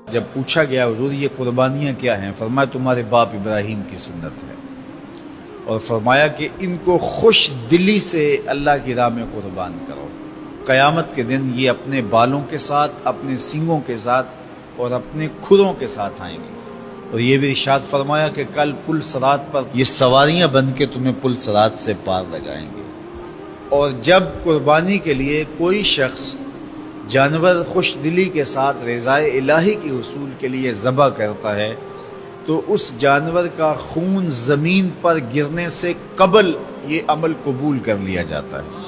جب پوچھا گیا حضور یہ قربانیاں کیا ہیں، فرمایا تمہارے باپ ابراہیم کی سنت ہے، اور فرمایا کہ ان کو خوش دلی سے اللہ کی راہ میں قربان کرو۔ قیامت کے دن یہ اپنے بالوں کے ساتھ، اپنے سینگوں کے ساتھ اور اپنے کھروں کے ساتھ آئیں گے، اور یہ بھی ارشاد فرمایا کہ کل پل صراط پر یہ سواریاں بن کے تمہیں پل صراط سے پار لگائیں گے۔ اور جب قربانی کے لیے کوئی شخص جانور خوش دلی کے ساتھ رضائے الہی کی حصول کے لیے ذبح کرتا ہے تو اس جانور کا خون زمین پر گرنے سے قبل یہ عمل قبول کر لیا جاتا ہے۔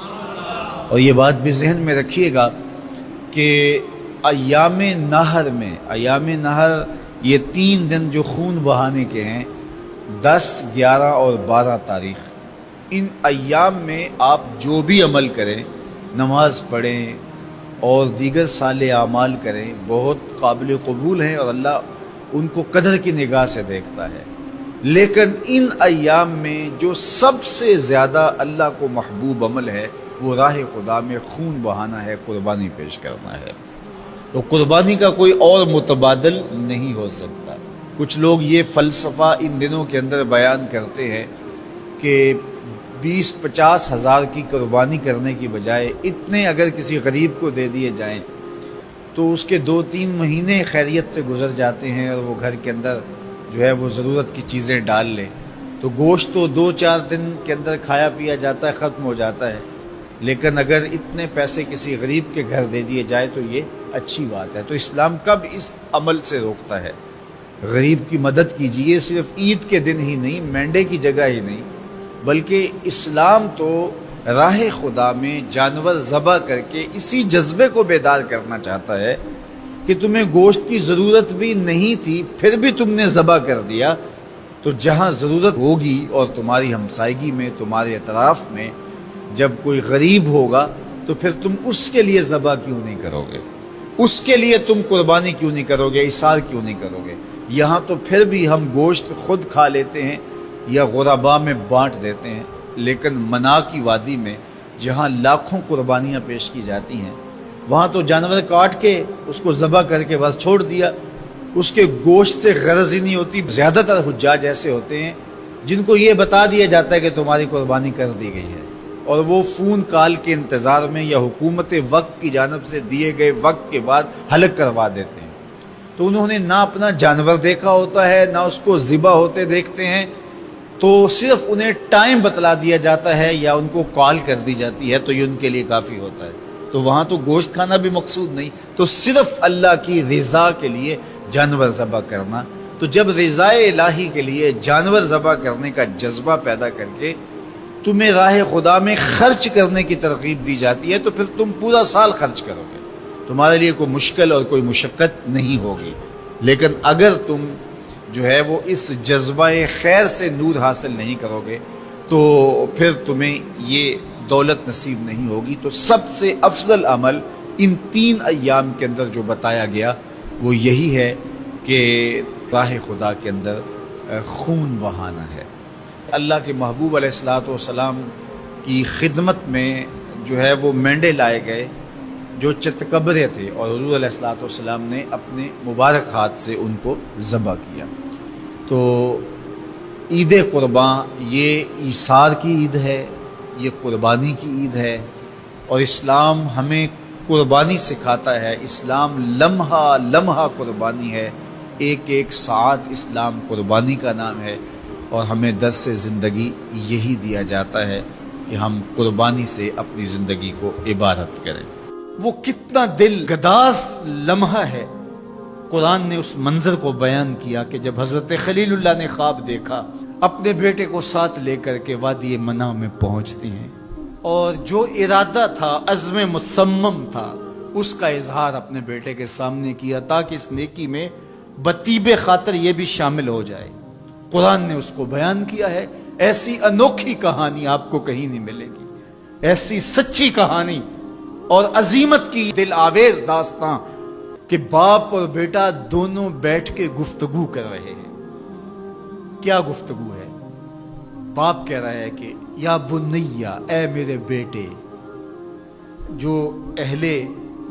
اور یہ بات بھی ذہن میں رکھیے گا کہ ایام نہر یہ 3 دن جو خون بہانے کے ہیں، 10، 11 اور 12 تاریخ، ان ایام میں آپ جو بھی عمل کریں، نماز پڑھیں اور دیگر صالح اعمال کریں، بہت قابل قبول ہیں اور اللہ ان کو قدر کی نگاہ سے دیکھتا ہے۔ لیکن ان ایام میں جو سب سے زیادہ اللہ کو محبوب عمل ہے وہ راہ خدا میں خون بہانا ہے، قربانی پیش کرنا ہے۔ تو قربانی کا کوئی اور متبادل نہیں ہو سکتا۔ کچھ لوگ یہ فلسفہ ان دنوں کے اندر بیان کرتے ہیں کہ 20-50 ہزار کی قربانی کرنے کی بجائے اتنے اگر کسی غریب کو دے دیے جائیں تو اس کے 2-3 مہینے خیریت سے گزر جاتے ہیں، اور وہ گھر کے اندر جو ہے وہ ضرورت کی چیزیں ڈال لے تو گوشت تو 2-4 دن کے اندر کھایا پیا جاتا ہے، ختم ہو جاتا ہے۔ لیکن اگر اتنے پیسے کسی غریب کے گھر دے دیے جائے تو یہ اچھی بات ہے۔ تو اسلام کب اس عمل سے روکتا ہے؟ غریب کی مدد کیجیے، صرف عید کے دن ہی نہیں، مینڈے کی جگہ ہی نہیں، بلکہ اسلام تو راہ خدا میں جانور ذبح کر کے اسی جذبے کو بیدار کرنا چاہتا ہے کہ تمہیں گوشت کی ضرورت بھی نہیں تھی پھر بھی تم نے ذبح کر دیا، تو جہاں ضرورت ہوگی اور تمہاری ہمسائیگی میں، تمہارے اطراف میں جب کوئی غریب ہوگا تو پھر تم اس کے لیے ذبح کیوں نہیں کرو گے؟ اس کے لیے تم قربانی کیوں نہیں کرو گے؟ اِثار کیوں نہیں کرو گے؟ یہاں تو پھر بھی ہم گوشت خود کھا لیتے ہیں یا غرباء میں بانٹ دیتے ہیں، لیکن منا کی وادی میں جہاں لاکھوں قربانیاں پیش کی جاتی ہیں وہاں تو جانور کاٹ کے اس کو ذبح کر کے بس چھوڑ دیا، اس کے گوشت سے غرض ہی نہیں ہوتی۔ زیادہ تر حجاج ایسے ہوتے ہیں جن کو یہ بتا دیا جاتا ہے کہ تمہاری قربانی کر دی گئی ہے، اور وہ فون کال کے انتظار میں یا حکومت وقت کی جانب سے دیے گئے وقت کے بعد حلق کروا دیتے ہیں۔ تو انہوں نے نہ اپنا جانور دیکھا ہوتا ہے، نہ اس کو ذبح ہوتے دیکھتے ہیں، تو صرف انہیں ٹائم بتلا دیا جاتا ہے یا ان کو کال کر دی جاتی ہے تو یہ ان کے لیے کافی ہوتا ہے۔ تو وہاں تو گوشت کھانا بھی مقصود نہیں، تو صرف اللہ کی رضا کے لیے جانور ذبح کرنا۔ تو جب رضائے الہی کے لیے جانور ذبح کرنے کا جذبہ پیدا کر کے تمہیں راہ خدا میں خرچ کرنے کی ترغیب دی جاتی ہے تو پھر تم پورا سال خرچ کرو گے، تمہارے لیے کوئی مشکل اور کوئی مشقت نہیں ہوگی۔ لیکن اگر تم جو ہے وہ اس جذبہ خیر سے نور حاصل نہیں کرو گے تو پھر تمہیں یہ دولت نصیب نہیں ہوگی۔ تو سب سے افضل عمل ان 3 ایام کے اندر جو بتایا گیا وہ یہی ہے کہ راہ خدا کے اندر خون بہانا ہے۔ اللہ کے محبوب علیہ الصلوۃ والسلام کی خدمت میں جو ہے وہ مینڈے لائے گئے جو چتکبرے تھے، اور حضور علیہ الصلوۃ والسلام نے اپنے مبارک ہاتھ سے ان کو ذبح کیا۔ تو عید قرباں یہ ایثار کی عید ہے، یہ قربانی کی عید ہے، اور اسلام ہمیں قربانی سکھاتا ہے۔ اسلام لمحہ لمحہ قربانی ہے، ایک ایک ساعت اسلام قربانی کا نام ہے، اور ہمیں درس زندگی یہی دیا جاتا ہے کہ ہم قربانی سے اپنی زندگی کو عبادت کریں۔ وہ کتنا دل گداز لمحہ ہے، قرآن نے اس منظر کو بیان کیا کہ جب حضرت خلیل اللہ نے خواب دیکھا، اپنے بیٹے کو ساتھ لے کر کے وادی منع میں پہنچتی ہیں، اور جو ارادہ تھا، عزم مصمم تھا، اس کا اظہار اپنے بیٹے کے سامنے کیا تاکہ اس نیکی میں بطیب خاطر یہ بھی شامل ہو جائے۔ قرآن نے اس کو بیان کیا ہے۔ ایسی انوکھی کہانی آپ کو کہیں نہیں ملے گی، ایسی سچی کہانی اور عظیمت کی دل آویز داستاں کہ باپ اور بیٹا دونوں بیٹھ کے گفتگو کر رہے ہیں۔ کیا گفتگو ہے؟ باپ کہہ رہا ہے کہ یا بنیا، اے میرے بیٹے، جو اہل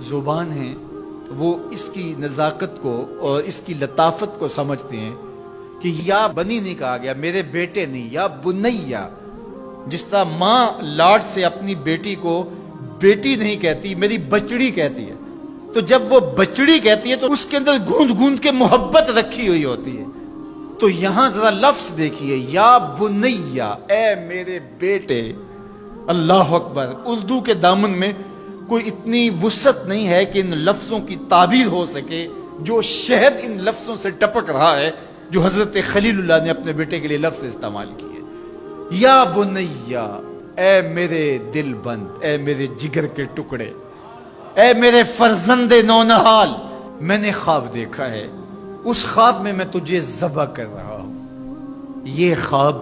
زبان ہیں وہ اس کی نزاکت کو اور اس کی لطافت کو سمجھتے ہیں کہ یا بنی نہیں کہا گیا، میرے بیٹے نہیں، یا بنیا، جس طرح ماں لاڈ سے اپنی بیٹی کو بیٹی نہیں کہتی، میری بچڑی کہتی ہے، تو جب وہ بچڑی کہتی ہے تو اس کے اندر گوند گوند کے محبت رکھی ہوئی ہوتی ہے۔ تو یہاں ذرا لفظ دیکھیے، یا بنیا، اے میرے بیٹے۔ اللہ اکبر۔ اردو کے دامن میں کوئی اتنی وسعت نہیں ہے کہ ان لفظوں کی تعبیر ہو سکے جو شہد ان لفظوں سے ٹپک رہا ہے جو حضرت خلیل اللہ نے اپنے بیٹے کے لیے لفظ استعمال کیے۔ یا بنیا، اے میرے دل بند، اے میرے جگر کے ٹکڑے، اے میرے فرزند نونہال، میں نے خواب دیکھا ہے، اس خواب میں میں تجھے ذبح کر رہا ہوں۔ یہ خواب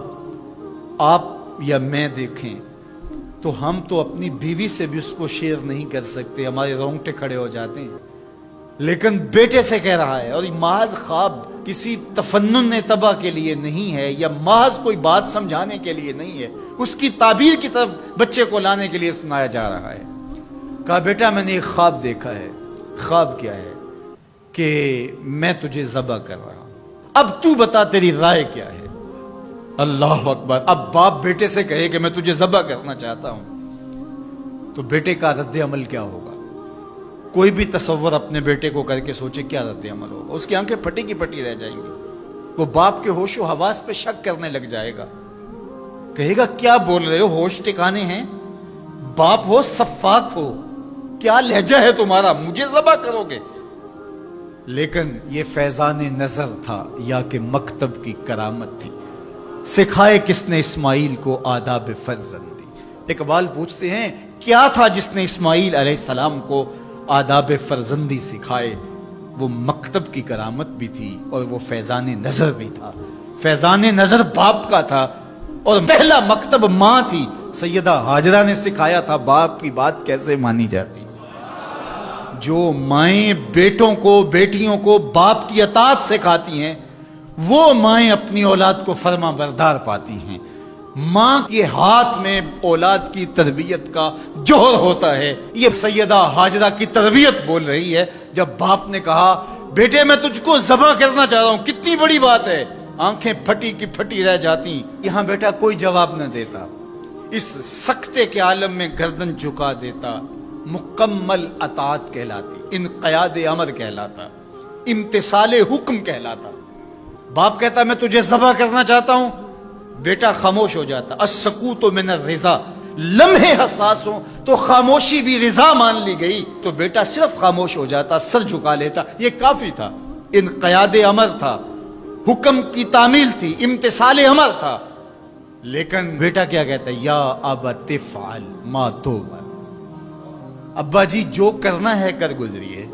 آپ یا میں دیکھیں تو ہم تو اپنی بیوی سے بھی اس کو شیئر نہیں کر سکتے، ہمارے رونگٹے کھڑے ہو جاتے ہیں، لیکن بیٹے سے کہہ رہا ہے۔ اور یہ محض خواب کسی تفنن تباہ کے لیے نہیں ہے، یا محض کوئی بات سمجھانے کے لیے نہیں ہے، اس کی تعبیر کی طرف بچے کو لانے کے لیے سنایا جا رہا ہے۔ کہا بیٹا میں نے ایک خواب دیکھا ہے۔ خواب کیا ہے؟ کہ میں تجھے ذبح کر رہا ہوں، اب تو بتا تیری رائے کیا ہے؟ اللہ اکبر۔ اب باپ بیٹے سے کہے کہ میں تجھے ذبح کرنا چاہتا ہوں تو بیٹے کا رد عمل کیا ہوگا؟ کوئی بھی تصور اپنے بیٹے کو کر کے سوچے کیا رد عمل ہوگا؟ اس کی آنکھیں پھٹی کی پھٹی رہ جائیں گی، وہ باپ کے ہوش و حواس پہ شک کرنے لگ جائے گا، کہے گا کیا بول رہے ہو، ہوش ٹھکانے ہیں؟ باپ ہو، سفاک ہو، کیا لہجہ ہے تمہارا، مجھے ذبح کرو گے؟ لیکن یہ فیضان نظر تھا یا کہ مکتب کی کرامت تھی؟ سکھائے کس نے اسماعیل کو آداب فرزندی؟ اقبال پوچھتے ہیں کیا تھا جس نے اسماعیل علیہ السلام کو آداب فرزندی سکھائے؟ وہ مکتب کی کرامت بھی تھی اور وہ فیضان نظر بھی تھا۔ فیضان نظر باپ کا تھا اور پہلا مکتب ماں تھی۔ سیدہ ہاجرہ نے سکھایا تھا باپ کی بات کیسے مانی جاتی۔ جو مائیں بیٹوں کو، بیٹیوں کو باپ کی اطاعت سکھاتی ہیں، وہ مائیں اپنی اولاد کو فرما بردار پاتی ہیں۔ ماں کے ہاتھ میں اولاد کی تربیت کا جوہر ہوتا ہے۔ یہ سیدہ ہاجرہ کی تربیت بول رہی ہے جب باپ نے کہا بیٹے میں تجھ کو ذبح کرنا چاہ رہا ہوں، کتنی بڑی بات ہے، آنکھیں پھٹی کی پھٹی رہ جاتی۔ یہاں بیٹا کوئی جواب نہ دیتا، اس سکتے کے عالم میں گردن جھکا دیتا۔ مکمل اطاعت کہلاتی، انقیاد امر کہلاتا، امتثال حکم کہلاتا۔ باپ کہتا میں تجھے ذبح کرنا چاہتا ہوں، بیٹا خاموش ہو جاتا۔ السکوت من الرضا، لمحے حساس ہوں تو خاموشی بھی رضا مان لی گئی تو بیٹا صرف خاموش ہو جاتا، سر جھکا لیتا، یہ کافی تھا۔ انقیاد امر تھا، حکم کی تعمیل تھی، امتثال امر تھا۔ لیکن بیٹا کیا کہتا ہے؟ یا ابت افعل ما تؤمر، ابا جی جو کرنا ہے کر گزریے۔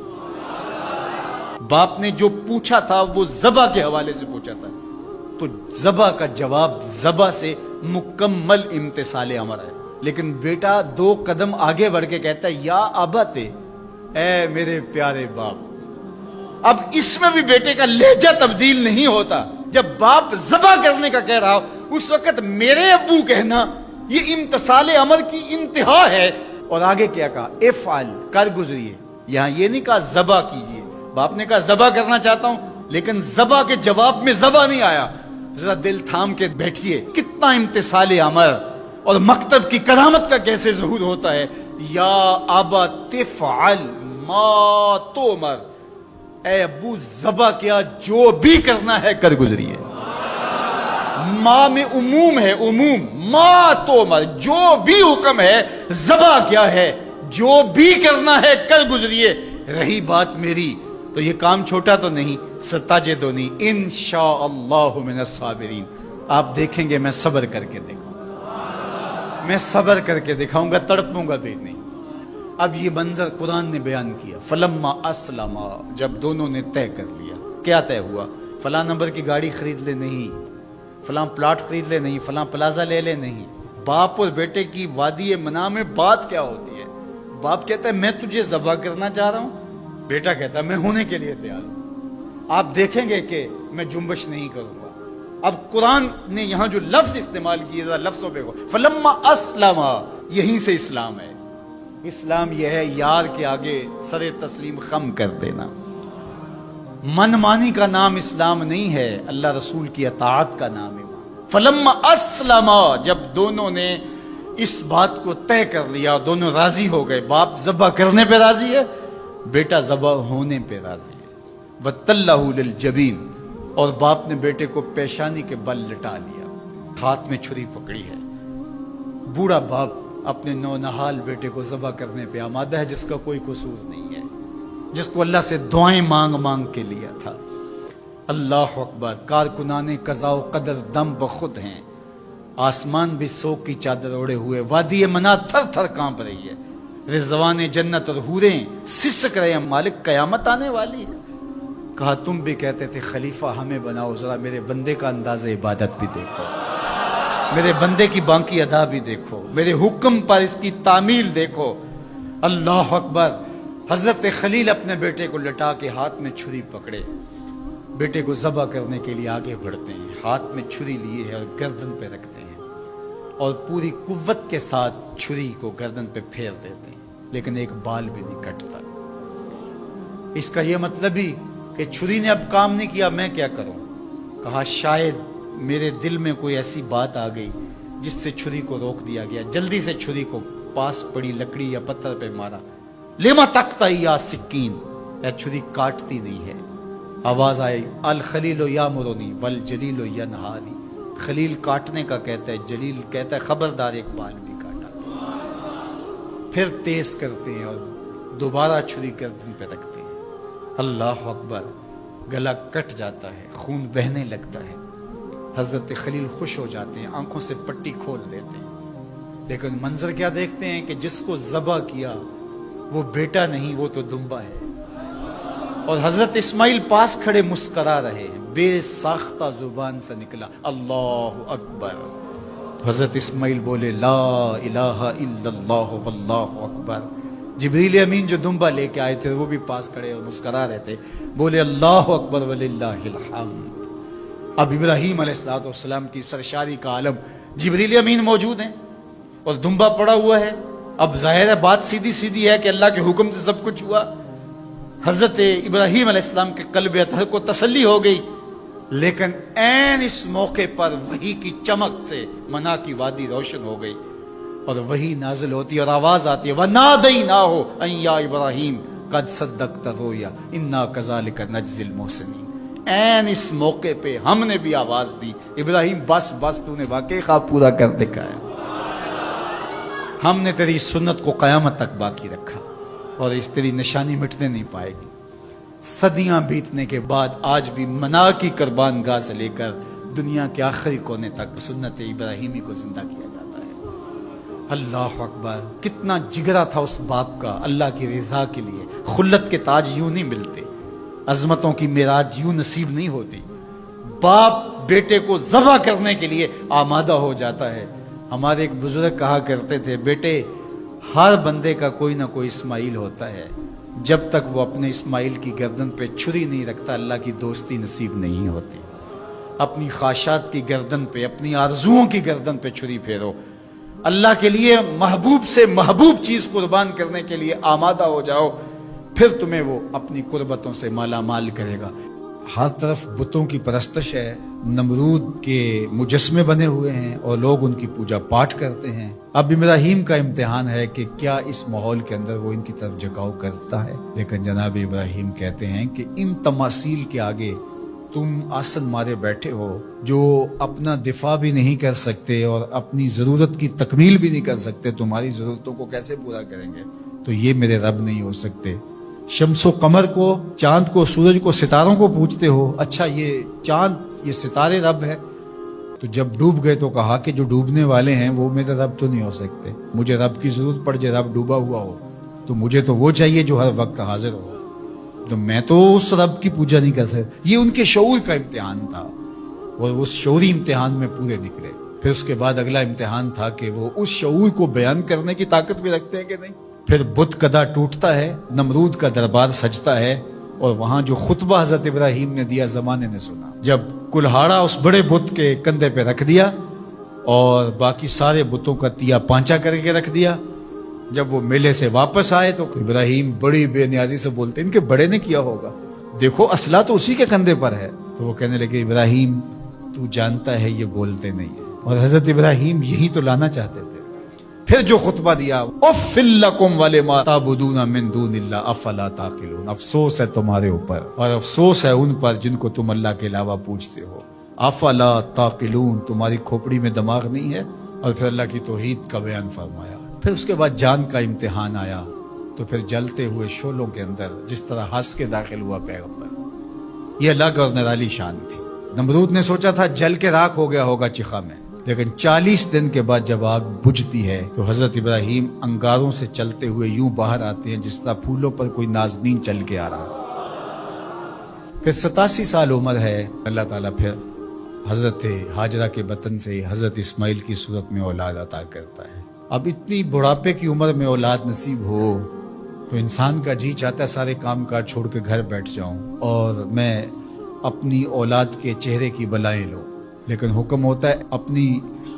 باپ نے جو پوچھا تھا وہ ذبح کے حوالے سے پوچھا تھا، تو ذبح کا جواب ذبح سے مکمل امتثال امر ہے۔ لیکن بیٹا دو قدم آگے بڑھ کے کہتا ہے یا ابت، اے میرے پیارے باپ۔ اب اس میں بھی بیٹے کا لہجہ تبدیل نہیں ہوتا۔ جب باپ ذبح کرنے کا کہہ رہا ہو اس وقت میرے ابو کہنا یہ امتثال امر کی انتہا ہے۔ اور آگے کیا کہا؟ افعل، کر گزریے۔ یہاں یہ نہیں کہا ذبح کیجئے، باپ نے کہا ذبح کرنا چاہتا ہوں، لیکن ذبح کے جواب میں ذبح نہیں آیا۔ ذرا دل تھام کے بیٹھیے، کتنا امتثال امر اور مکتب کی کرامت کا کیسے ظہور ہوتا ہے۔ یا ابت افعل ما تؤمر، اے ابو ذبح کیا، جو بھی کرنا ہے کر گزریے۔ ماں میں عموم ہے، عموم، ما تؤمر، جو بھی حکم ہے، ذبح کیا ہے، جو بھی کرنا ہے کر گزریے۔ رہی بات میری تو یہ کام چھوٹا تو نہیں، ستجدنی انشاءاللہ من الصابرین۔ آپ دیکھیں گے میں صبر کر کے دکھاؤں گا، میں صبر کر کے دکھاؤں گا، تڑپوں گا بھی نہیں۔ اب یہ منظر قرآن نے بیان کیا۔ فلما اسلما، جب دونوں نے طے کر لیا۔ کیا طے ہوا؟ فلاں نمبر کی گاڑی خرید لے نہیں، فلاں پلاٹ خرید لے نہیں، فلاں پلازا لے لے نہیں۔ باپ اور بیٹے کی وادی منع میں بات کیا ہوتی ہے؟ باپ کہتا ہے میں تجھے ذبح کرنا چاہ رہا ہوں، بیٹا کہتا ہے میں ہونے کے لیے تیار ہوں۔ آپ دیکھیں گے کہ میں جنبش نہیں کروں گا۔ اب قرآن نے یہاں جو لفظ استعمال کیے ذرا لفظوں پہ فلما اسلما، یہیں سے اسلام ہے۔ اسلام یہ ہے یار کے آگے سر تسلیم خم کر دینا. من مانی کا نام اسلام نہیں ہے، اللہ رسول کی اطاعت کا نام ہے. فلما اسلم، جب دونوں نے اس بات کو طے کر لیا، دونوں راضی ہو گئے. باپ ذبح کرنے پہ راضی ہے، بیٹا ذبح ہونے پہ راضی ہے. وَتَلَّهُ لِلْجَبِينِ، اور باپ نے بیٹے کو پیشانی کے بل لٹا لیا، ہاتھ میں چھری پکڑی ہے. بوڑھا باپ اپنے نونہال بیٹے کو ذبح کرنے پہ آمادہ ہے، جس کا کوئی قصور نہیں ہے، جس کو اللہ سے دعائیں مانگ مانگ کے لیا تھا. اللہ اکبر. کارکنان قضاء و قدر دم بخود ہیں، آسمان بھی سوگ کی چادر اوڑے ہوئے، وادی منا تھر تھر کانپ رہی ہے، رضوان جنت اور حوریں سسک رہے ہیں، مالک قیامت آنے والی ہے. کہا تم بھی کہتے تھے خلیفہ ہمیں بناؤ، ذرا میرے بندے کا انداز عبادت بھی دیکھو، میرے بندے کی بانکی ادا بھی دیکھو، میرے حکم پر اس کی تعمیل دیکھو. اللہ اکبر. حضرت خلیل اپنے بیٹے کو لٹا کے ہاتھ میں چھری پکڑے، بیٹے کو ذبح کرنے کے لیے آگے بڑھتے ہیں. ہاتھ میں چھری لیے ہے اور گردن پہ رکھتے ہیں، اور پوری قوت کے ساتھ چھری کو گردن پہ پھیر دیتے ہیں، لیکن ایک بال بھی نہیں کٹتا. اس کا یہ مطلب ہی کہ چھری نے اب کام نہیں کیا، میں کیا کروں. کہا شاید میرے دل میں کوئی ایسی بات آ گئی جس سے چھری کو روک دیا گیا. جلدی سے چھری کو پاس پڑی لکڑی یا پتھر پہ مارا. لما تقطع یا سکین، اے چھری کاٹتی نہیں ہے. آواز آئی الخلیل یامرنی والجلیل ینہانی، خلیل کاٹنے کا کہتا ہے، جلیل کہتا ہے خبردار ایک بال بھی کاٹا. پھر تیز کرتے ہیں اور دوبارہ چھری گردن پہ رکھتے ہیں. اللہ اکبر. گلا کٹ جاتا ہے، خون بہنے لگتا ہے. حضرت خلیل خوش ہو جاتے ہیں، آنکھوں سے پٹی کھول دیتے ہیں. لیکن منظر کیا دیکھتے ہیں کہ جس کو ذبح کیا وہ بیٹا نہیں، وہ تو دمبا ہے. اور حضرت اسماعیل پاس کھڑے مسکرا رہے ہیں. بے ساختہ زبان سے نکلا اللہ اکبر. تو حضرت اسماعیل بولے لا الہ الا اللہ واللہ اکبر. جبریل امین جو دمبا لے کے آئے تھے وہ بھی پاس کھڑے اور مسکرا رہے تھے، بولے اللہ اکبر وللہ الحمد. اب ابراہیم علیہ السلام کی سرشاری کا عالم، جبریل امین موجود ہیں اور دمبا پڑا ہوا ہے. اب ظاہر ہے بات سیدھی سیدھی ہے کہ اللہ کے حکم سے سب کچھ ہوا. حضرت ابراہیم علیہ السلام کے قلب اطہر کو تسلی ہو گئی. لیکن عین اس موقع پر وحی کی چمک سے منا کی وادی روشن ہو گئی اور وحی نازل ہوتی ہے اور آواز آتی ہے وَنَادَيْنَاهُ أَن يَا إِبْرَاهِيمُ قَدْ صَدَّقْتَ الرُّؤْيَا إِنَّا كَذَلِكَ نَجْزِي الْمُحْسِنِينَ. عین اس موقع پہ ہم نے بھی آواز دی ابراہیم بس بس، تو نے واقعی خواب پورا کر دکھایا. ہم نے تیری سنت کو قیامت تک باقی رکھا اور اس تیری نشانی مٹنے نہیں پائے گی. صدیاں بیتنے کے بعد آج بھی منا کی قربان گاہ سے لے کر دنیا کے آخری کونے تک سنت ابراہیمی کو زندہ کیا جاتا ہے. اللہ اکبر. کتنا جگرا تھا اس باپ کا اللہ کی رضا کے لیے. خلت کے تاج یوں نہیں ملتے، عظمتوں کی معراج یوں نصیب نہیں ہوتی. باپ بیٹے کو ذبح کرنے کے لیے آمادہ ہو جاتا ہے. ہمارے ایک بزرگ کہا کرتے تھے بیٹے ہر بندے کا کوئی نہ کوئی اسماعیل ہوتا ہے، جب تک وہ اپنے اسماعیل کی گردن پہ چھری نہیں رکھتا اللہ کی دوستی نصیب نہیں ہوتی. اپنی خواہشات کی گردن پہ، اپنی آرزوؤں کی گردن پہ چھری پھیرو. اللہ کے لیے محبوب سے محبوب چیز قربان کرنے کے لیے آمادہ ہو جاؤ، پھر تمہیں وہ اپنی قربتوں سے مالا مال کرے گا. ہر طرف بتوں کی پرستش ہے، نمرود کے مجسمے بنے ہوئے ہیں اور لوگ ان کی پوجا پاٹ کرتے ہیں. اب ابراہیم کا امتحان ہے کہ کیا اس ماحول کے اندر وہ ان کی طرف جھکاؤ کرتا ہے. لیکن جناب ابراہیم کہتے ہیں کہ ان تماثیل کے آگے تم آسن مارے بیٹھے ہو، جو اپنا دفاع بھی نہیں کر سکتے اور اپنی ضرورت کی تکمیل بھی نہیں کر سکتے، تمہاری ضرورتوں کو کیسے پورا کریں گے؟ تو یہ میرے رب نہیں ہو سکتے. شمس و قمر کو، چاند کو، سورج کو، ستاروں کو پوچھتے ہو، اچھا یہ چاند یہ ستارے رب ہے؟ تو جب ڈوب گئے تو کہا کہ جو ڈوبنے والے ہیں وہ میرے رب تو نہیں ہو سکتے. مجھے رب کی ضرورت پڑ جائے، رب ڈوبا ہوا ہو تو مجھے تو وہ چاہیے جو ہر وقت حاضر ہو، تو میں تو اس رب کی پوجا نہیں کر سکتا. یہ ان کے شعور کا امتحان تھا اور اس شعوری امتحان میں پورے نکلے. پھر اس کے بعد اگلا امتحان تھا کہ وہ اس شعور کو بیان کرنے کی طاقت بھی رکھتے ہیں کہ نہیں. پھر بت کدا ٹوٹتا ہے، نمرود کا دربار سجتا ہے اور وہاں جو خطبہ حضرت ابراہیم نے دیا زمانے نے سنا. جب کلہاڑا اس بڑے بت کے کندھے پہ رکھ دیا اور باقی سارے بتوں کا تیا پانچا کر کے رکھ دیا، جب وہ میلے سے واپس آئے تو ابراہیم بڑی بے نیازی سے بولتے ان کے بڑے نے کیا ہوگا، دیکھو اسلحہ تو اسی کے کندھے پر ہے۔ تو وہ کہنے لگے ابراہیم تو جانتا ہے یہ بولتے نہیں ہے، اور حضرت ابراہیم یہی تو لانا چاہتے تھے۔ پھر جو خطبہ دیا، اف لکم ولما تعبدون من دون اللہ افلا تعقلون، افسوس ہے تمہارے اوپر اور افسوس ہے ان پر جن کو تم اللہ کے علاوہ پوجتے ہو، افلا تعقلون، تمہاری کھوپڑی میں دماغ نہیں ہے۔ اور پھر اللہ کی توحید کا بیان فرمایا۔ پھر اس کے بعد جان کا امتحان آیا، تو پھر جلتے ہوئے شعلوں کے اندر جس طرح ہنس کے داخل ہوا پیغمبر، یہ الگ اور نرالی شان تھی۔ نمرود نے سوچا تھا جل کے راکھ ہو گیا ہوگا چخا میں، لیکن 40 دن کے بعد جب آگ بجھتی ہے تو حضرت ابراہیم انگاروں سے چلتے ہوئے یوں باہر آتے ہیں جس طرح پھولوں پر کوئی نازنین چل کے آ رہا۔ پھر 87 سال عمر ہے، اللہ تعالیٰ پھر حضرت ہاجرہ کے بطن سے حضرت اسماعیل کی صورت میں اولاد عطا کرتا ہے۔ اب اتنی بڑھاپے کی عمر میں اولاد نصیب ہو تو انسان کا جی چاہتا ہے سارے کام کاج چھوڑ کے گھر بیٹھ جاؤں اور میں اپنی اولاد کے چہرے کی بلائیں لوں، لیکن حکم ہوتا ہے اپنی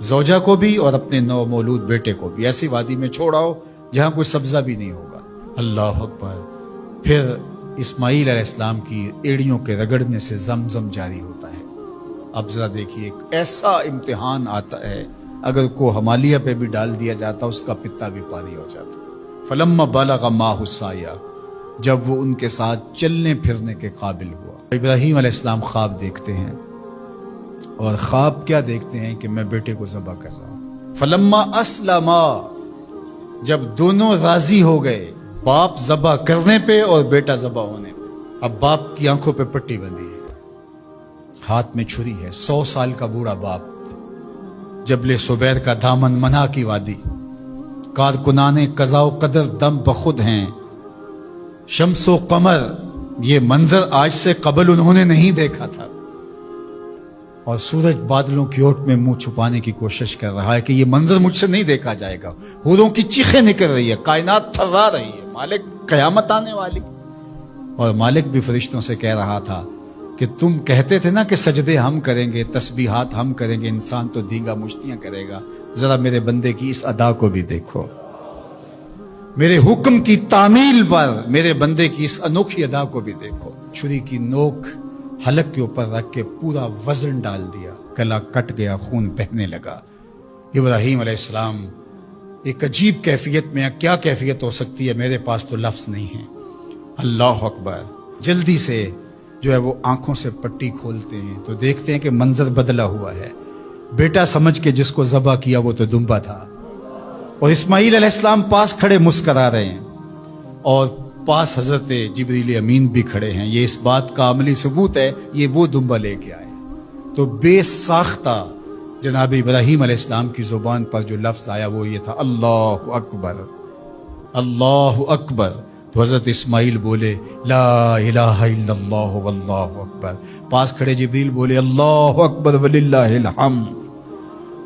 زوجہ کو بھی اور اپنے نو مولود بیٹے کو بھی ایسی وادی میں چھوڑاؤ جہاں کوئی سبزہ بھی نہیں ہوگا۔ اللہ اکبر۔ پھر اسماعیل علیہ السلام کی ایڑیوں کے رگڑنے سے زمزم جاری ہوتا ہے۔ اب ذرا دیکھیے ایک ایسا امتحان آتا ہے، اگر کو ہمالیہ پہ بھی ڈال دیا جاتا اس کا پتا بھی پانی ہو جاتا۔ فلما بلغ معہ السعی، جب وہ ان کے ساتھ چلنے پھرنے کے قابل ہوا۔ ابراہیم علیہ السلام خواب دیکھتے ہیں، اور خواب کیا دیکھتے ہیں کہ میں بیٹے کو ذبح کر رہا ہوں۔ فلما اسلما، جب دونوں راضی ہو گئے، باپ ذبح کرنے پہ اور بیٹا ذبح ہونے پہ۔ اب باپ کی آنکھوں پہ پٹی بندھی ہے، ہاتھ میں چھری ہے، 100 سال کا بوڑھا باپ، جبل سبیر کا دامن منا کی وادی، کارکنان قضاء و قدر دم بخود ہیں، شمس و قمر، یہ منظر آج سے قبل انہوں نے نہیں دیکھا تھا، اور سورج بادلوں کی اوٹ میں منہ چھپانے کی کوشش کر رہا ہے کہ یہ منظر مجھ سے نہیں دیکھا جائے گا۔ حوروں کی چیخیں نکل رہی ہے، کائنات تھرا رہی ہے، مالک قیامت آنے والی۔ اور مالک بھی فرشتوں سے کہہ رہا تھا کہ تم کہتے تھے نا کہ سجدے ہم کریں گے، تسبیحات ہم کریں گے، انسان تو دینگا مشتیاں کرے گا، ذرا میرے بندے کی اس ادا کو بھی دیکھو، میرے حکم کی تعمیل پر میرے بندے کی اس انوکھی ادا کو بھی دیکھو۔ چھری کی نوک حلق کے اوپر رکھ کے پورا وزن ڈال دیا، گلا کٹ گیا، خون بہنے لگا۔ ابراہیم علیہ السلام ایک عجیب کیفیت میں، کیا کیفیت ہو سکتی ہے، میرے پاس تو لفظ نہیں ہے۔ اللہ اکبر۔ جلدی سے جو ہے وہ آنکھوں سے پٹی کھولتے ہیں تو دیکھتے ہیں کہ منظر بدلا ہوا ہے۔ بیٹا سمجھ کے جس کو ذبح کیا وہ تو دمبا تھا، اور اسماعیل علیہ السلام پاس کھڑے مسکرا رہے ہیں، اور پاس حضرت جبریل امین بھی کھڑے ہیں۔ یہ اس بات کا عملی ثبوت ہے یہ وہ دمبا لے کے آئے۔ تو بے ساختہ جناب ابراہیم علیہ السلام کی زبان پر جو لفظ آیا وہ یہ تھا، اللہ اکبر، اللہ اکبر۔ تو حضرت اسماعیل بولے لا الہ الا اللہ واللہ اکبر۔ پاس کھڑے جبریل بولے اللہ اکبر وللہ الحمد۔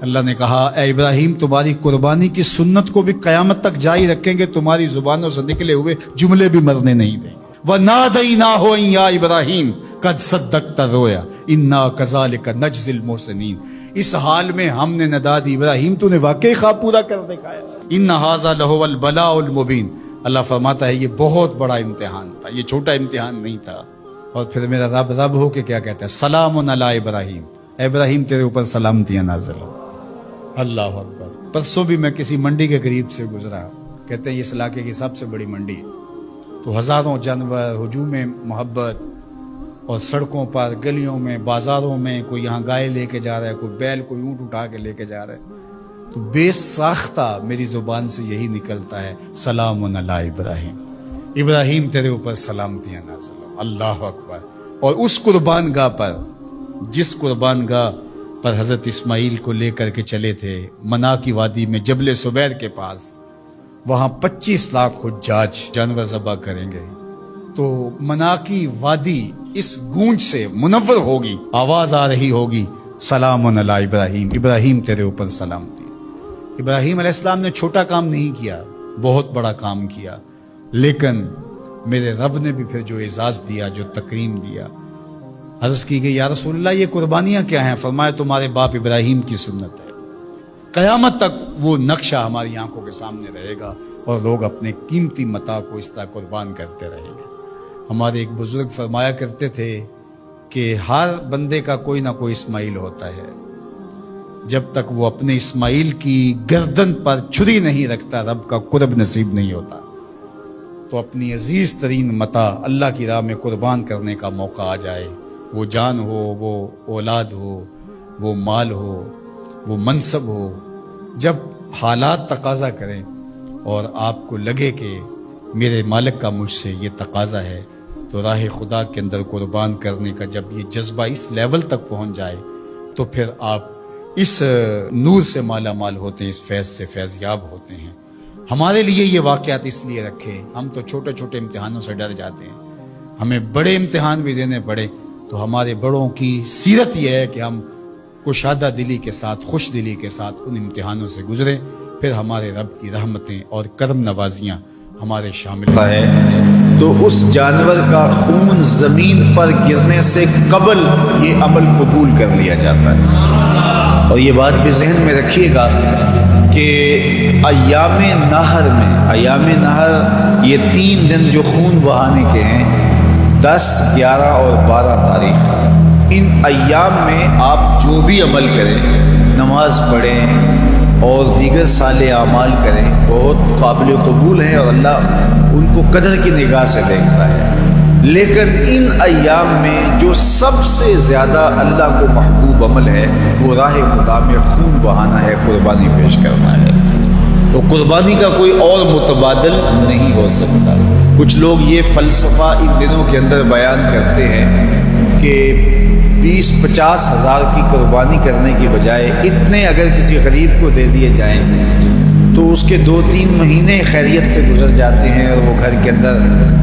اللہ نے کہا اے ابراہیم تمہاری قربانی کی سنت کو بھی قیامت تک جاری رکھیں گے، تمہاری زبانوں سے نکلے ہوئے جملے بھی مرنے نہیں دیں گے۔ وَنَادَيْنَاهُ أَن يَا إِبْرَاهِيمُ قَدْ صَدَّقْتَ الرُّؤْيَا إِنَّا كَذَلِكَ نَجْزِي الْمُحْسِنِينَ۔ اس حال میں ہم نے ندا دی ابراہیم تو نے واقعی خواب پورا کر دکھایا۔ إِنَّ هَذَا لَهُوَ الْبَلَاءُ الْمُبِينُ۔ اللہ فرماتا ہے یہ بہت بڑا امتحان تھا، یہ چھوٹا امتحان نہیں تھا۔ اور پھر میرا رب ہو کے کیا کہتا ہے، سلام علی ابراہیم، اے ابراہیم تیرے اوپر سلامتیاں نازل ہو۔ اللہ اکبر۔ پرسوں بھی میں کسی منڈی کے قریب سے گزرا، کہتے ہیں اس علاقے کی سب سے بڑی منڈی، تو ہزاروں جانور، ہجوم محبت، اور سڑکوں پر، گلیوں میں، بازاروں میں کوئی یہاں گائے لے کے جا رہا ہے، کوئی بیل، کوئی اونٹ اٹھا کے لے کے جا رہا ہے، تو بے ساختہ میری زبان سے یہی نکلتا ہے سلام علی ابراہیم، ابراہیم تیرے اوپر سلامتیاں نازل ہو۔ اللہ اکبر۔ اور اس قربان گاہ پر، جس قربان گاہ پر حضرت اسماعیل کو لے کر کے چلے تھے، منا کی وادی میں جبل سبیر کے پاس، وہاں 25 لاکھ حجاج جانور ذبح کریں گے، تو منا کی وادی اس گونج سے منور ہوگی، آواز آ رہی ہوگی سلام علی ابراہیم، ابراہیم تیرے اوپر سلامتی۔ ابراہیم علیہ السلام نے چھوٹا کام نہیں کیا، بہت بڑا کام کیا، لیکن میرے رب نے بھی پھر جو اعزاز دیا، جو تکریم دیا۔ عرض کی گئی یا رسول اللہ یہ قربانیاں کیا ہیں؟ فرمایا تمہارے باپ ابراہیم کی سنت ہے، قیامت تک وہ نقشہ ہماری آنکھوں کے سامنے رہے گا اور لوگ اپنے قیمتی متاع کو اس طرح قربان کرتے رہیں گے۔ ہمارے ایک بزرگ فرمایا کرتے تھے کہ ہر بندے کا کوئی نہ کوئی اسماعیل ہوتا ہے، جب تک وہ اپنے اسماعیل کی گردن پر چھری نہیں رکھتا رب کا قرب نصیب نہیں ہوتا۔ تو اپنی عزیز ترین متاع اللہ کی راہ میں قربان کرنے کا موقع آ جائے، وہ جان ہو، وہ اولاد ہو، وہ مال ہو، وہ منصب ہو، جب حالات تقاضا کریں اور آپ کو لگے کہ میرے مالک کا مجھ سے یہ تقاضا ہے، تو راہ خدا کے اندر قربان کرنے کا جب یہ جذبہ اس لیول تک پہنچ جائے تو پھر آپ اس نور سے مالا مال ہوتے ہیں، اس فیض سے فیض یاب ہوتے ہیں۔ ہمارے لیے یہ واقعات اس لیے رکھے، ہم تو چھوٹے چھوٹے امتحانوں سے ڈر جاتے ہیں، ہمیں بڑے امتحان بھی دینے پڑے تو ہمارے بڑوں کی سیرت یہ ہے کہ ہم کشادہ دلی کے ساتھ، خوش دلی کے ساتھ ان امتحانوں سے گزریں، پھر ہمارے رب کی رحمتیں اور کرم نوازیاں ہمارے شامل ہے۔ تو اس جانور کا خون زمین پر گرنے سے قبل یہ عمل قبول کر لیا جاتا ہے۔ اور یہ بات بھی ذہن میں رکھیے گا کہ ایام نہر یہ 3 دن جو خون بہانے کے ہیں، 10، 11 اور 12 تاریخ، ان ایام میں آپ جو بھی عمل کریں، نماز پڑھیں اور دیگر صالح اعمال کریں، بہت قابل قبول ہیں اور اللہ ان کو قدر کی نگاہ سے دیکھتا ہے۔ لیکن ان ایام میں جو سب سے زیادہ اللہ کو محبوب عمل ہے وہ راہ خدا میں خون بہانا ہے، قربانی پیش کرنا ہے۔ تو قربانی کا کوئی اور متبادل نہیں ہو سکتا۔ کچھ لوگ یہ فلسفہ ان دنوں کے اندر بیان کرتے ہیں کہ 20-50 ہزار کی قربانی کرنے کی بجائے اتنے اگر کسی غریب کو دے دیے جائیں تو اس کے 2-3 مہینے خیریت سے گزر جاتے ہیں اور وہ گھر کے اندر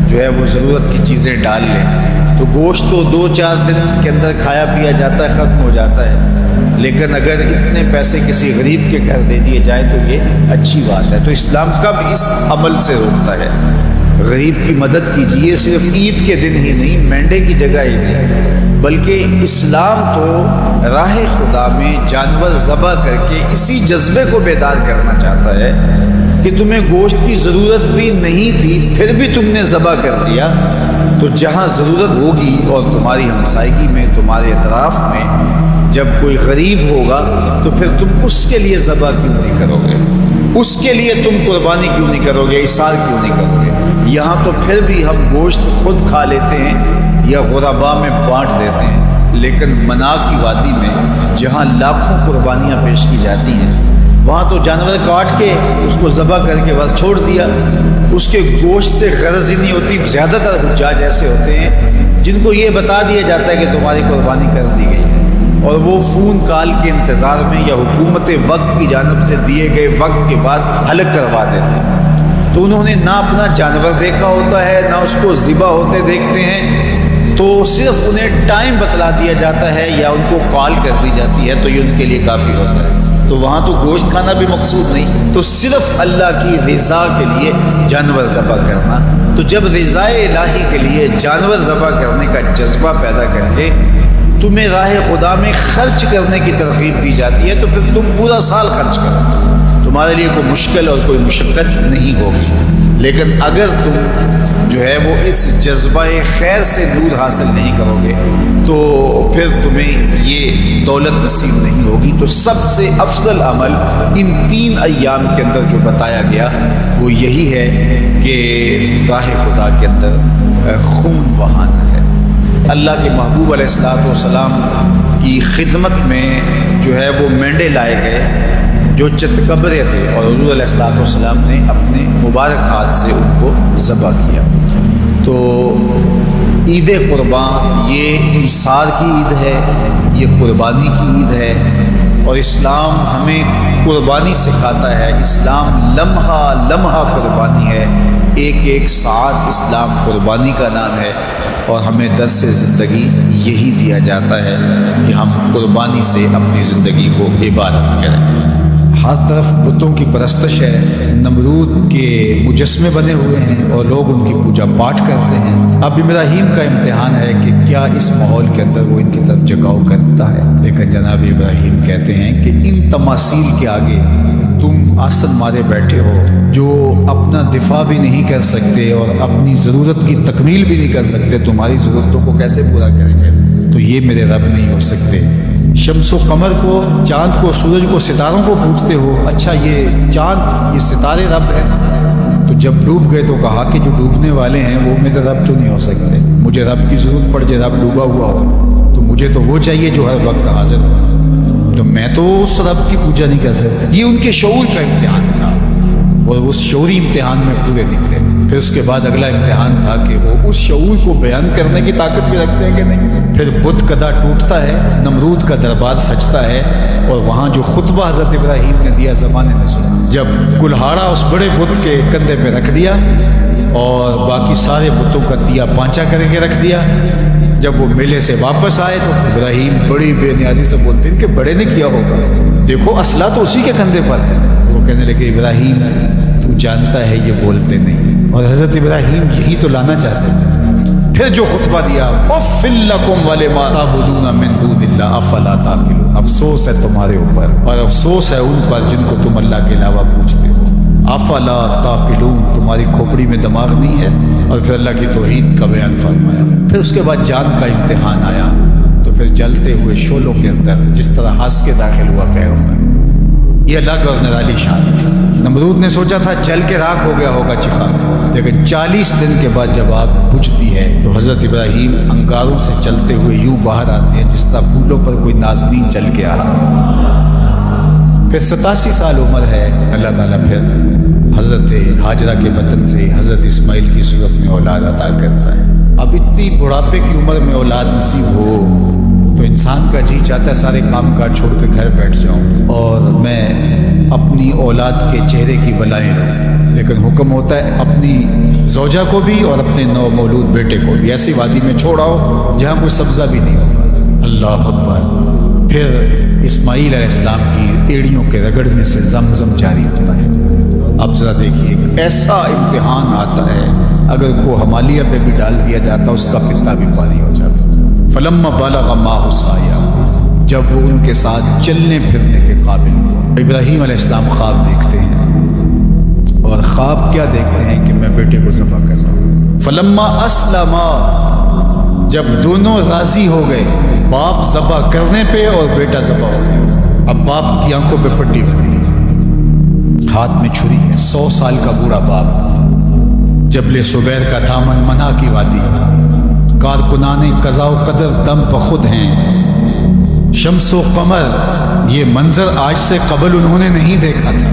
جو ہے وہ ضرورت کی چیزیں ڈال لیں، تو گوشت تو 2-4 دن کے اندر کھایا پیا جاتا ہے، ختم ہو جاتا ہے۔ لیکن اگر اتنے پیسے کسی غریب کے گھر دے دیے جائیں تو یہ اچھی بات ہے۔ تو اسلام کب اس عمل سے روکتا ہے؟ غریب کی مدد کیجیے، صرف عید کے دن ہی نہیں، مینڈے کی جگہ ہی نہیں، بلکہ اسلام تو راہ خدا میں جانور ذبح کر کے اسی جذبے کو بیدار کرنا چاہتا ہے کہ تمہیں گوشت کی ضرورت بھی نہیں تھی پھر بھی تم نے ذبح کر دیا، تو جہاں ضرورت ہوگی اور تمہاری ہمسائیگی میں، تمہارے اطراف میں جب کوئی غریب ہوگا تو پھر تم اس کے لیے ذبح کیوں نہیں کرو گے؟ اس کے لیے تم قربانی کیوں نہیں کرو گے؟ اثار کیوں نہیں کرو گے؟ یہاں تو پھر بھی ہم گوشت خود کھا لیتے ہیں یا غربا میں بانٹ دیتے ہیں، لیکن منا کی وادی میں جہاں لاکھوں قربانیاں پیش کی جاتی ہیں وہاں تو جانور کاٹ کے اس کو ذبح کر کے بس چھوڑ دیا، اس کے گوشت سے غرض ہی نہیں ہوتی۔ زیادہ تر حجاج ایسے ہوتے ہیں جن کو یہ بتا دیا جاتا ہے کہ تمہاری قربانی کر دی گئی ہے، اور وہ فون کال کے انتظار میں یا حکومت وقت کی جانب سے دیے گئے وقت کے بعد حلق کروا دیتے ہیں۔ تو انہوں نے نہ اپنا جانور دیکھا ہوتا ہے، نہ اس کو ذبح ہوتے دیکھتے ہیں، تو صرف انہیں ٹائم بتلا دیا جاتا ہے یا ان کو کال کر دی جاتی ہے تو یہ ان کے لیے کافی ہوتا ہے۔ تو وہاں تو گوشت کھانا بھی مقصود نہیں، تو صرف اللہ کی رضا کے لیے جانور ذبح کرنا۔ تو جب رضا الہی کے لیے جانور ذبح کرنے کا جذبہ پیدا کر کے تمہیں راہ خدا میں خرچ کرنے کی ترغیب دی جاتی ہے تو پھر تم پورا سال خرچ کرو، تمہارے لیے کوئی مشکل اور کوئی مشقت نہیں ہوگی۔ لیکن اگر تم جو ہے وہ اس جذبہ خیر سے دور حاصل نہیں کرو گے تو پھر تمہیں یہ دولت نصیب نہیں ہوگی۔ تو سب سے افضل عمل ان 3 ایام کے اندر جو بتایا گیا وہ یہی ہے کہ راہ خدا کے اندر خون بہانا ہے۔ اللہ کے محبوب علیہ الصلوۃ والسلام کی خدمت میں جو ہے وہ مینڈے لائے گئے جو چتکبرے تھے، اور حضور علیہ الصلوۃ والسلام نے اپنے مبارک ہاتھ سے ان کو ذبح کیا۔ تو عید قربان یہ ایثار کی عید ہے، یہ قربانی کی عید ہے، اور اسلام ہمیں قربانی سکھاتا ہے۔ اسلام لمحہ لمحہ قربانی ہے، ایک ایک ساتھ اسلام قربانی کا نام ہے، اور ہمیں درس زندگی یہی دیا جاتا ہے کہ ہم قربانی سے اپنی زندگی کو عبادت کریں۔ ہر طرف بتوں کی پرستش ہے، نمرود کے مجسمے بنے ہوئے ہیں اور لوگ ان کی پوجا پاٹ کرتے ہیں۔ اب ابراہیم کا امتحان ہے کہ کیا اس ماحول کے اندر وہ ان کی طرف جھکاؤ کرتا ہے، لیکن جناب ابراہیم کہتے ہیں کہ ان تماثیل کے آگے تم آسن مارے بیٹھے ہو، جو اپنا دفاع بھی نہیں کر سکتے اور اپنی ضرورت کی تکمیل بھی نہیں کر سکتے، تمہاری ضرورتوں کو کیسے پورا کریں گے؟ تو یہ میرے رب نہیں ہو سکتے۔ شمس و قمر کو، چاند کو، سورج کو، ستاروں کو پوچھتے ہو، اچھا یہ چاند، یہ ستارے رب ہیں؟ تو جب ڈوب گئے تو کہا کہ جو ڈوبنے والے ہیں وہ میرے رب تو نہیں ہو سکتے، مجھے رب کی ضرورت پڑ جائے، رب ڈوبا ہوا ہو تو مجھے تو وہ چاہیے جو ہر وقت حاضر ہو، تو میں تو اس رب کی پوجا نہیں کر سکتا۔ یہ ان کے شعور کا امتحان تھا اور اس شعوری امتحان میں پورے نکلے۔ پھر اس کے بعد اگلا امتحان تھا کہ وہ اس شعور کو بیان کرنے کی طاقت بھی رکھتے ہیں کہ نہیں۔ پھر بت کدا ٹوٹتا ہے، نمرود کا دربار سجتا ہے، اور وہاں جو خطبہ حضرت ابراہیم نے دیا زمانے نے سنا، جب کلہاڑا اس بڑے بت کے کندھے پہ رکھ دیا اور باقی سارے بتوں کا دیا پانچا کر کے رکھ دیا، جب وہ میلے سے واپس آئے تو ابراہیم بڑی بے نیازی سے بولتے ہیں کہ بڑے نے کیا ہوگا، دیکھو اسلحہ تو اسی کے کندھے پر ہے۔ تو وہ کہنے لگے ابراہیم تو جانتا ہے یہ بولتے نہیں، اور حضرت ابراہیم یہی تو لانا چاہتے تھے۔ پھر جو خطبہ دیا، اف لکم ولما تعبدون من دون اللہ افلا تعقلون، افسوس ہے تمہارے اوپر اور افسوس ہے ان پر جن کو تم اللہ کے علاوہ پوجتے ہو، افلا تعقلون، تمہاری کھوپڑی میں دماغ نہیں ہے۔ اور پھر اللہ کی توحید کا بیان فرمایا۔ پھر اس کے بعد جان کا امتحان آیا، تو پھر جلتے ہوئے شعلوں کے اندر جس طرح ہنس کے داخل ہوا پیغمبر، یہ الگ اور نرالی شان تھی۔ نمرود نے سوچا تھا جل کے راکھ ہو گیا ہوگا چکھا، لیکن 40 دن کے بعد جب آگ بجھتی ہے تو حضرت ابراہیم انگاروں سے چلتے ہوئے یوں باہر آتے ہیں جس طرح پھولوں پر کوئی نازنین چل کے آ رہا۔ پھر 87 سال عمر ہے، اللہ تعالیٰ پھر حضرت ہاجرہ کے بطن سے حضرت اسماعیل کی صورت میں اولاد عطا کرتا ہے۔ اب اتنی بڑھاپے کی عمر میں اولاد نصیب ہو تو انسان کا جی چاہتا ہے سارے کام کاج چھوڑ کے گھر بیٹھ جاؤں اور میں اپنی اولاد کے چہرے کی بلائیں لوں، لیکن حکم ہوتا ہے اپنی زوجہ کو بھی اور اپنے نو مولود بیٹے کو بھی ایسی وادی میں چھوڑاؤ جہاں کوئی سبزہ بھی نہیں ہو۔ اللہ اکبر۔ پھر اسماعیل علیہ السلام کی ایڑیوں کے رگڑنے سے زمزم جاری ہوتا ہے۔ اب ذرا دیکھیے، ایسا امتحان آتا ہے اگر کو ہمالیہ پہ بھی ڈال دیا جاتا اس کا پتا بھی پانی ہو جاتا۔ فلما بلغ معه السعی، جب وہ ان کے ساتھ چلنے پھرنے کے قابل ہوا۔ ابراہیم علیہ السلام خواب دیکھتے ہیں، اور خواب کیا دیکھتے ہیں کہ میں بیٹے کو ذبح کر رہا ہوں۔ فلما اسلما، جب دونوں راضی ہو گئے، باپ ذبح کرنے پہ اور بیٹا ذبح ہونے پہ، اب باپ کی آنکھوں پہ پٹی بندھی ہے، ہاتھ میں چھری ہے، 100 سال کا بوڑھا باپ، جبل صبیر کا دامن منا کی وادی، کارکنان قضاء و قدر دم بخود ہیں، شمس و قمر، یہ منظر آج سے قبل انہوں نے نہیں دیکھا تھا،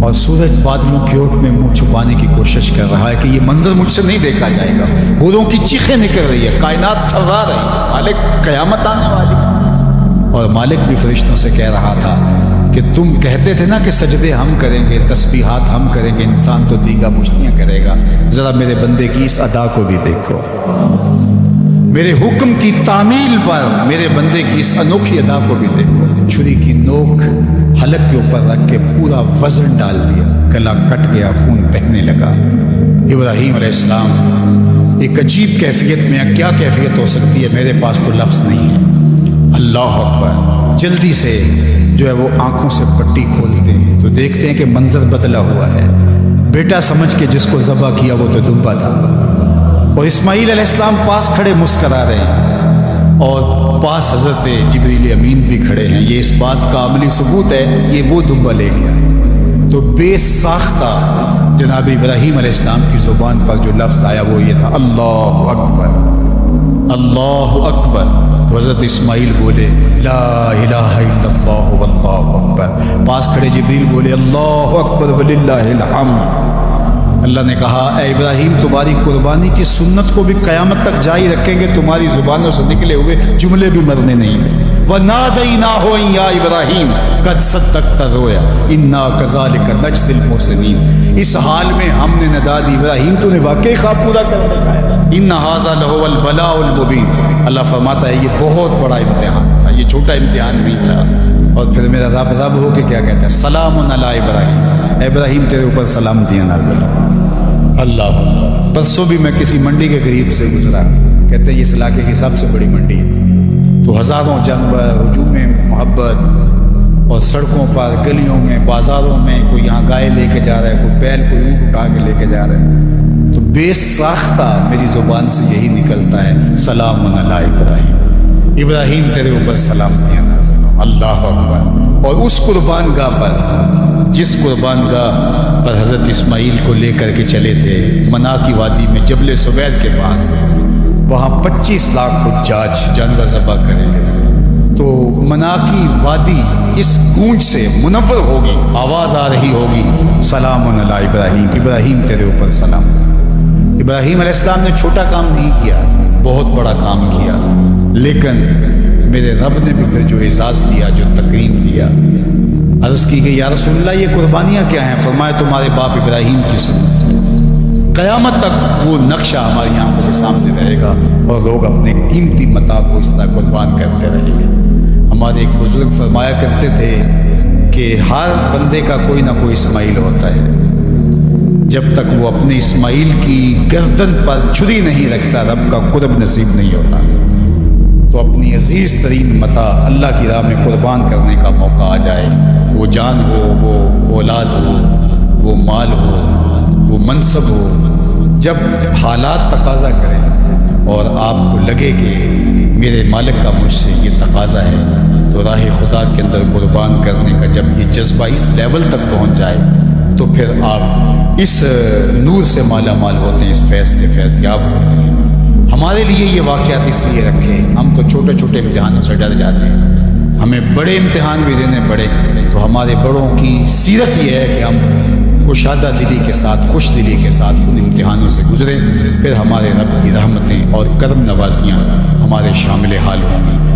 اور سورج بادلوں کی اوٹ میں منہ چھپانے کی کوشش کر رہا ہے کہ یہ منظر مجھ سے نہیں دیکھا جائے گا، حوروں کی چیخیں نکل رہی ہے، کائنات تھرا رہی ہے، مالک قیامت آنے والی، اور مالک بھی فرشتوں سے کہہ رہا تھا کہ تم کہتے تھے نا کہ سجدے ہم کریں گے، تسبیحات ہم کریں گے، انسان تو دیگا مشتیاں کرے گا، ذرا میرے بندے کی اس ادا کو بھی دیکھو، میرے حکم کی تعمیل پر میرے بندے کی اس انوکھی ادا کو بھی دیکھو۔ چھری کی نوک حلق کے اوپر رکھ کے پورا وزن ڈال دیا، گلا کٹ گیا، خون بہنے لگا۔ ابراہیم علیہ السلام ایک عجیب کیفیت میں، کیا کیفیت ہو سکتی ہے میرے پاس تو لفظ نہیں ہے، اللہ اکبر، جلدی سے جو ہے وہ آنکھوں سے پٹی کھولتے ہیں تو دیکھتے ہیں کہ منظر بدلا ہوا ہے، بیٹا سمجھ کے جس کو ذبح کیا وہ تو دمبا تھا، اور اسماعیل علیہ السلام پاس کھڑے مسکرا رہے ہیں، اور پاس حضرت جبریل امین بھی کھڑے ہیں، یہ اس بات کا عملی ثبوت ہے یہ وہ دمبا لے کے آئے۔ تو بے ساختہ جناب ابراہیم علیہ السلام کی زبان پر جو لفظ آیا وہ یہ تھا، اللہ اکبر، اللہ اکبر۔ تو حضرت اسماعیل بولے لا الہ الا اللہ واللہ اکبر، پاس کھڑے جبریل بولے اللہ اکبر وللہ الحمد۔ اللہ نے کہا اے ابراہیم تمہاری قربانی کی سنت کو بھی قیامت تک جاری رکھیں گے، تمہاری زبانوں سے نکلے ہوئے جملے بھی مرنے نہیں دیں۔ وَنَادَيْنَاهُ يَا إِبْرَاهِيمُ قَدْ صَدَّقْتَ الرُّؤْيَا إِنَّا كَذَلِكَ نَجْزِي الْمُحْسِنِينَ، اس حال میں ہم نے ندا دی ابراہیم تو نے واقعی خواب پورا کر دیا ہے، إِنَّ هَذَا لَهُوَ الْبَلَاءُ الْمُبِينُ۔ اللہ فرماتا ہے یہ بہت بڑا امتحان تھا، یہ چھوٹا امتحان نہیں تھا۔ اور پھر میرا رب ہو کے کیا کہتا ہے، سلام علی ابراہیم، اے ابراہیم تیرے اوپر سلامتیاں نازل ہوں۔ اللہ پرسوں بھی میں کسی منڈی کے قریب سے گزرا، کہتے ہیں اس علاقے کی سب سے بڑی منڈی ہے، تو ہزاروں جانور، ہجوم محبت، اور سڑکوں پر گلیوں میں بازاروں میں کوئی یہاں گائے لے کے جا رہا ہے، کوئی بیل کوئی اونٹ اٹھا کے لے کے جا رہا ہے، تو بے ساختہ میری زبان سے یہی نکلتا ہے سلام علی ابراہیم، ابراہیم تیرے اوپر سلامتیاں نازل ہوں۔ اللہ اکبر۔ اور اس قربان گاہ پر، جس قربان گاہ پر حضرت اسماعیل کو لے کر کے چلے تھے، منا کی وادی میں جبل سوید کے پاس، وہاں 25 لاکھ حجاج جانور ذبح کریں گے، تو منا کی وادی اس گونج سے منور ہوگی، آواز آ رہی ہوگی سلام علی ابراہیم، ابراہیم تیرے اوپر سلام۔ ابراہیم علیہ السلام نے چھوٹا کام نہیں کیا، بہت بڑا کام کیا، لیکن میرے رب نے بھی پھر جو اعزاز دیا، جو تکریم دیا، عرض کی کہ یا رسول اللہ یہ قربانیاں کیا ہیں؟ فرمایا تمہارے باپ ابراہیم کی سنت ہے۔ قیامت تک وہ نقشہ ہماری آنکھوں کے سامنے رہے گا اور لوگ اپنے قیمتی متاع کو اس طرح قربان کرتے رہیں گے۔ ہمارے ایک بزرگ فرمایا کرتے تھے کہ ہر بندے کا کوئی نہ کوئی اسماعیل ہوتا ہے، جب تک وہ اپنے اسماعیل کی گردن پر چھری نہیں رکھتا رب کا قرب نصیب نہیں ہوتا۔ تو اپنی عزیز ترین متاع اللہ کی راہ میں قربان کرنے کا موقع آ جائے، وہ جان ہو، وہ اولاد ہو، وہ مال ہو، وہ منصب ہو، جب حالات تقاضا کریں اور آپ کو لگے کہ میرے مالک کا مجھ سے یہ تقاضا ہے، تو راہ خدا کے اندر قربان کرنے کا جب یہ جذبہ اس لیول تک پہنچ جائے، تو پھر آپ اس نور سے مالا مال ہوتے ہیں، اس فیض سے فیض یاب ہوتے ہیں۔ ہمارے لیے یہ واقعات اس لیے رکھے، ہم تو چھوٹے چھوٹے امتحانوں سے ڈر جاتے ہیں، ہمیں بڑے امتحان بھی دینے پڑے تو ہمارے بڑوں کی سیرت یہ ہے کہ ہم کشادہ دلی کے ساتھ، خوش دلی کے ساتھ ان امتحانوں سے گزریں، پھر ہمارے رب کی رحمتیں اور کرم نوازیاں ہمارے شامل حال ہوں گی۔